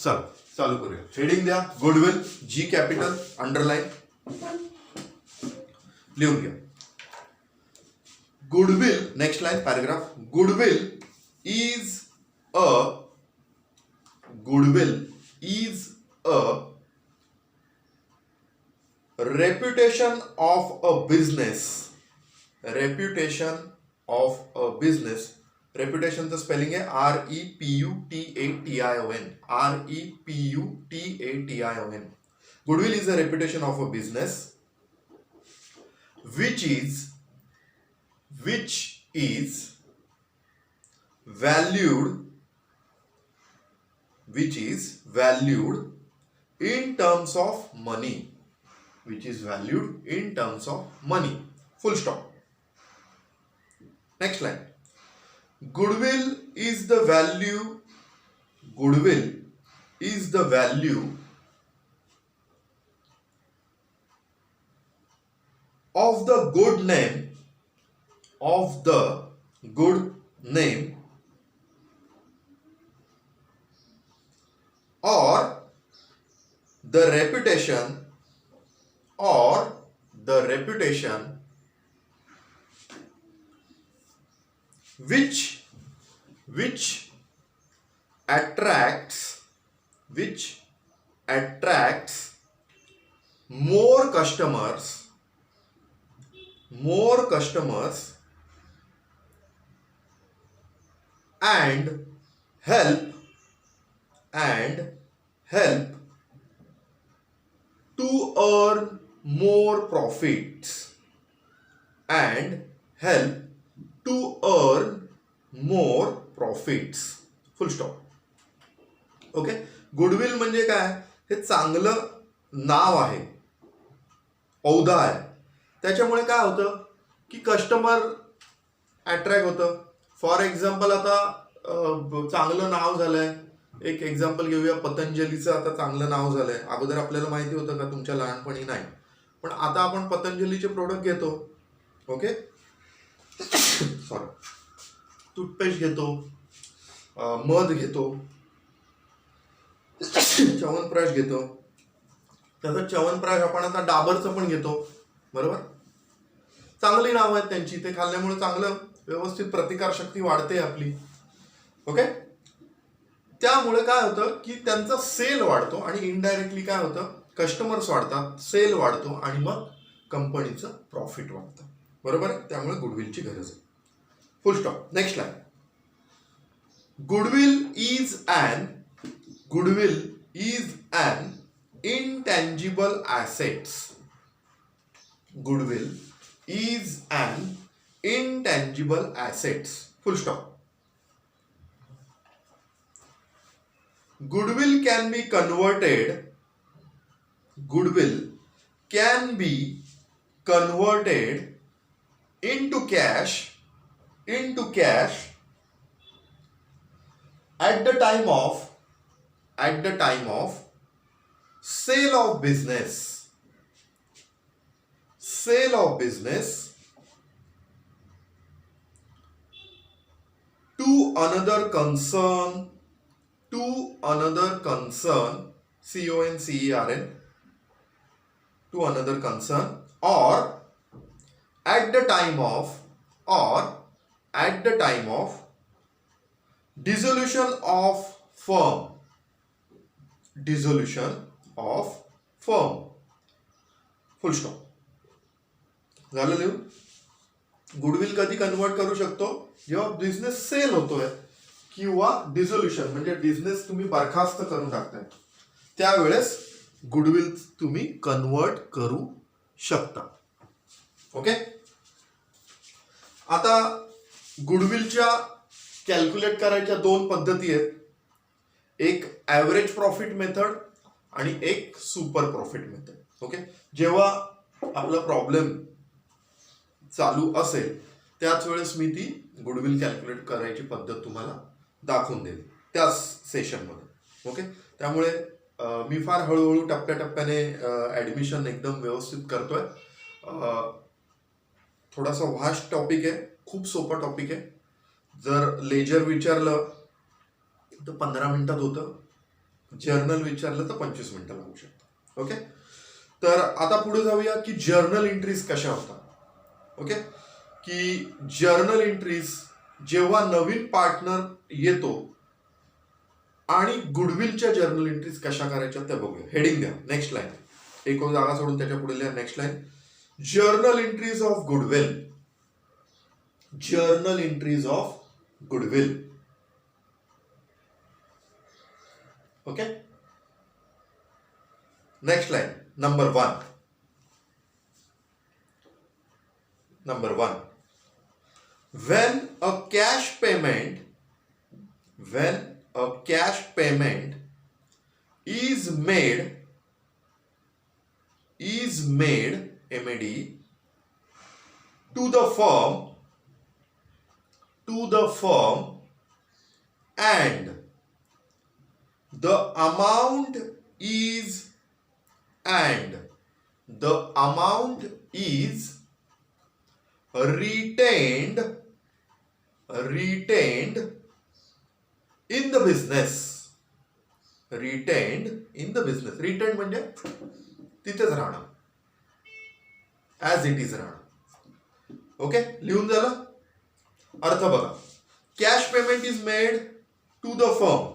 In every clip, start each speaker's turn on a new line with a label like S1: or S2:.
S1: चल चालू करूया. हेडिंग द्या गुडविल, जी कॅपिटल, अंडरलाईन लिहून घ्या. Goodwill, next line paragraph. Goodwill is a reputation of a business. Reputation of a business. Reputation चं स्पेलिंग आहे REPUTATION. REPUTATION. Goodwill is a reputation of a business which is valued in terms of money. Which is valued in terms of money. Full stop. Next line. Goodwill is the value of the good name or the reputation which attracts more customers and help to earn more profits. Full stop. Okay. Goodwill म्हणजे काय? हे चांगलं नाव आहे, औदा आहे. त्याच्यामुळे काय होतं की कस्टमर अट्रॅक्ट होतं. फॉर एक्झाम्पल आता चांगलं नाव झालंय, एक एक्झाम्पल घेऊया. पतंजलीचं आता चांगलं नाव झालंय. अगोदर आपल्याला माहिती होतं का? तुमच्या लहानपणी नाही, पण आता आपण पतंजलीचे प्रोडक्ट घेतो. ओके, सॉरी, टूथपेस्ट घेतो, मध घेतो, च्यवनप्रकाश घेतो. तसं च्यवनप्रकाश आपण आता डाबरचं पण घेतो, बरोबर. चांगली नाव आहेत त्यांची. ते खाल्ल्यामुळे चांगलं व्यवस्थित प्रतिकारशक्ती वाढते आपली. ओके. त्यामुळे काय होतं की त्यांचा सेल वाढतो आणि इनडायरेक्टली काय होतं, कस्टमर्स वाढतात, सेल वाढतो आणि मग कंपनीचं प्रॉफिट वाढतं, बरोबर आहे. त्यामुळे गुडविलची गरज आहे. फुल stop. Next line. Goodwill is an intangible assets. Goodwill is an intangible assets. Full stop. Goodwill can be converted into cash at the time of sale of business to another concern CONCERN, to another concern, or at the time of dissolution of firm. Full stop. झालं लिहून. Goodwill कधी convert करू शकतो? जेव्हा business sale होतोय किंवा dissolution म्हणजे business तुम्ही बरखास्त करून टाकताय, त्यावेळेस गुडविल तुम्ही कन्वर्ट करू शकता. ओके. आता गुडविलच्या कॅल्क्युलेट करायच्या दोन पद्धती आहेत. एक ॲव्हरेज प्रॉफिट मेथड आणि एक सुपर प्रॉफिट मेथड. ओके. जेव्हा आपला प्रॉब्लेम चालू असेल त्याच वेळेस मी ती गुडविल कॅल्क्युलेट करायची पद्धत तुम्हाला दाखवून देईल त्याच सेशनमध्ये. ओके. त्यामुळे मी फार हळूहळू टप्प्याटप्प्याने ॲडमिशन एकदम व्यवस्थित करतोय. थोडासा व्हास्ट टॉपिक आहे, खूप सोपा टॉपिक आहे. जर लेजर विचारलं तर 15 मिनिटात होतं, जर्नल विचारलं तर 25 मिनिटं लागू शकतात. ओके, तर आता पुढे जाऊया की जर्नल एंट्रीज कशा होतात. ओके, की जर्नल एंट्रीज जेव्हा नवीन पार्टनर येतो आणि गुडविलच्या जर्नल एंट्रीज कशा करायच्या त्या बघूया. हेडिंग द्या, नेक्स्ट लाईन, एक जागा सोडून त्याच्या पुढे लिहा next line. Journal entries of goodwill. Journal entries of goodwill. Okay, next line, number one. When a cash payment is made MAD to the firm and the amount is retained in the business. Retained म्हणजे तिथेच राहणं, as it is राहणं. Okay, लिहून झालं. अर्थ बघा. Cash payment is made to the firm.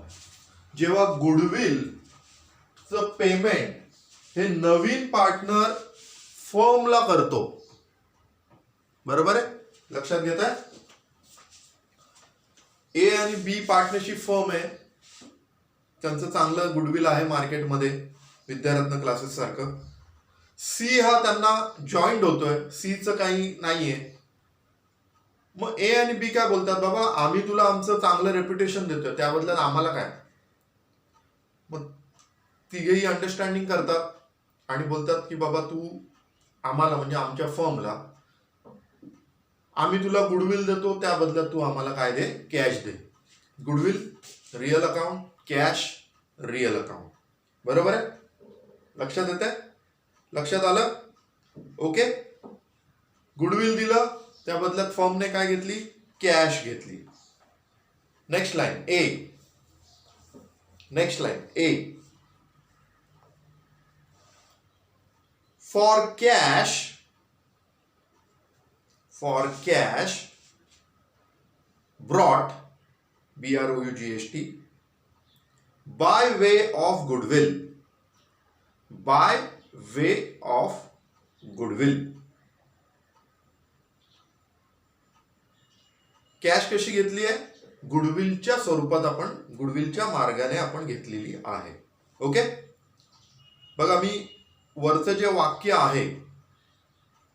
S1: जेव्हा गुडविलचं पेमेंट हे नवीन पार्टनर फर्मला करतो, बरोबर आहे, लक्षात घेत आहे. ए आणि बी पार्टनरशिप फर्म आहे, त्यांचं चांगलं गुडविल आहे मार्केटमध्ये, विद्यारत्न क्लासेस सारखं. सी हा त्यांना जॉईंट होतोय, सीचं काही नाहीये. मग ए आणि बी काय बोलतात, बाबा आम्ही तुला आमचं चांगलं रेप्युटेशन देतोय, त्याबद्दल आम्हाला काय. मग तिघेही अंडरस्टँडिंग करतात आणि बोलतात की बाबा तू आम्हाला, म्हणजे आमच्या फर्मला, आम्ही तुला गुडविल देतो, त्या बदल्यात तू आम्हाला काय दे, कॅश दे. Goodwill real account, cash real account, बरोबर आहे. लक्षात येत आहे, लक्षात आलं. ओके, गुडविल दिलं, त्या बदल्यात फर्मने काय घेतली, कॅश घेतली. Next line A. For cash brought BROUGHT by way of goodwill. Cash कशी घेतली आहे, गुडविलच्या स्वरूपात, आपण गुडविलच्या मार्गाने आपण घेतलेली आहे. ओके, बघा मी वरचं जे वाक्य आहे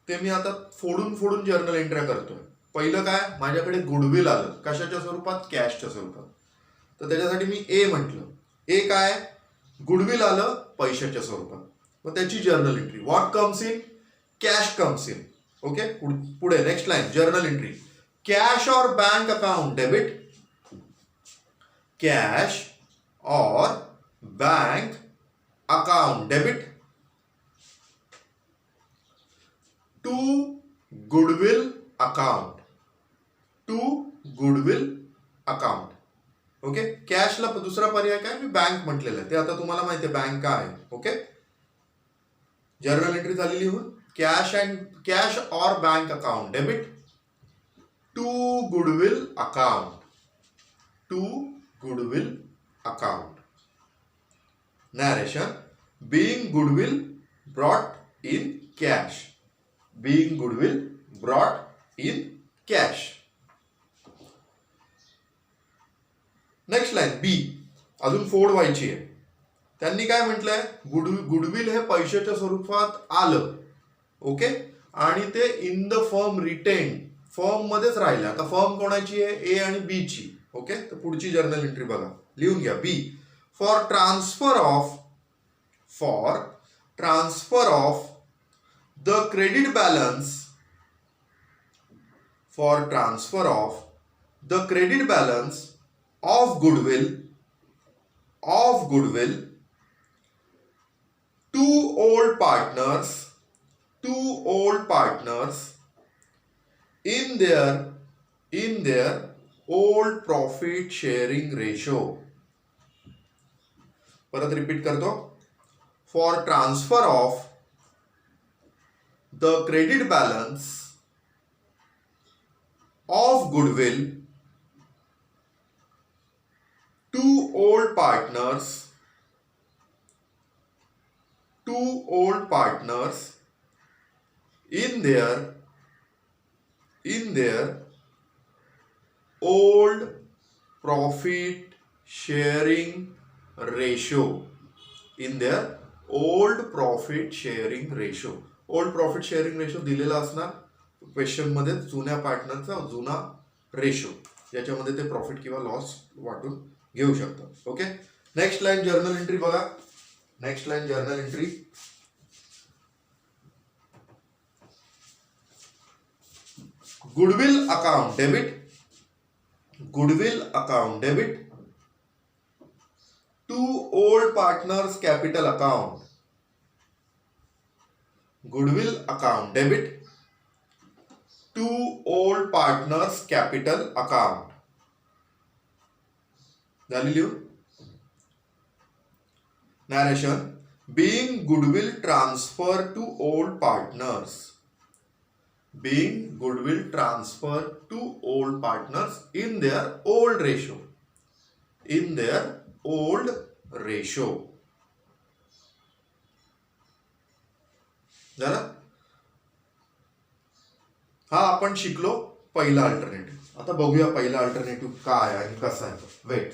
S1: ते मी आता फोडून जर्नल एंट्री करतोय. पहिलं काय, माझ्याकडे गुडविल आलं, कशाच्या स्वरूपात, कॅशच्या स्वरूपात, तर त्याच्यासाठी मी ए म्हटलं. ए काय, गुडविल आलं पैशाच्या स्वरूपात, मग त्याची journal entry. What comes in, cash comes in. Okay, पुढे next line, journal entry. Cash और बैंक अकाउंट डेबिट. कॅश और bank account debit to goodwill account. Okay, कॅशला दुसरा पर्याय काय, मी बँक म्हटलेलं आहे, ते आता तुम्हाला माहिती आहे बँक काय आहे. ओके, जर्नल एंट्री झालेली होऊन कॅश और bank account debit to goodwill account. Narration, being goodwill brought in cash. Next line b, अजून फोड व्हायची आहे. त्यांनी काय म्हटलंय, गुडविल हे पैशाच्या स्वरूपात आलं. ओके, आणि ते in the firm retain, firm मध्येच राहिलं. आता फर्म कोणाची आहे, ए आणि बी ची. ओके, तर पुढची जर्नल एंट्री बघा, लिहून घ्या. B, for transfer of the credit balance, of goodwill two old partners in their old profit sharing ratio. परत रिपीट करतो. For transfer of the credit balance of goodwill to old partners in their old profit sharing ratio. Old profit sharing ratio दिलेला असणार question मध्ये, जुन्या पार्टनरचा जुना ratio, ज्याच्यामध्ये ते profit किंवा लॉस वाटून घेऊ शकतात. Okay, next line journal entry बघा. Next line journal entry. Goodwill account debit to old partners capital account. Goodwill account debit to old partners capital account. झाली लिहून. Narration. Being goodwill transfer to old partners. Being goodwill transfer to old partners in their old ratio. झालं. हा आपण शिकलो पहिला alternative. आता बघूया पहिला अल्टरनेटिव्ह काय आणि कसा आहे. वेट.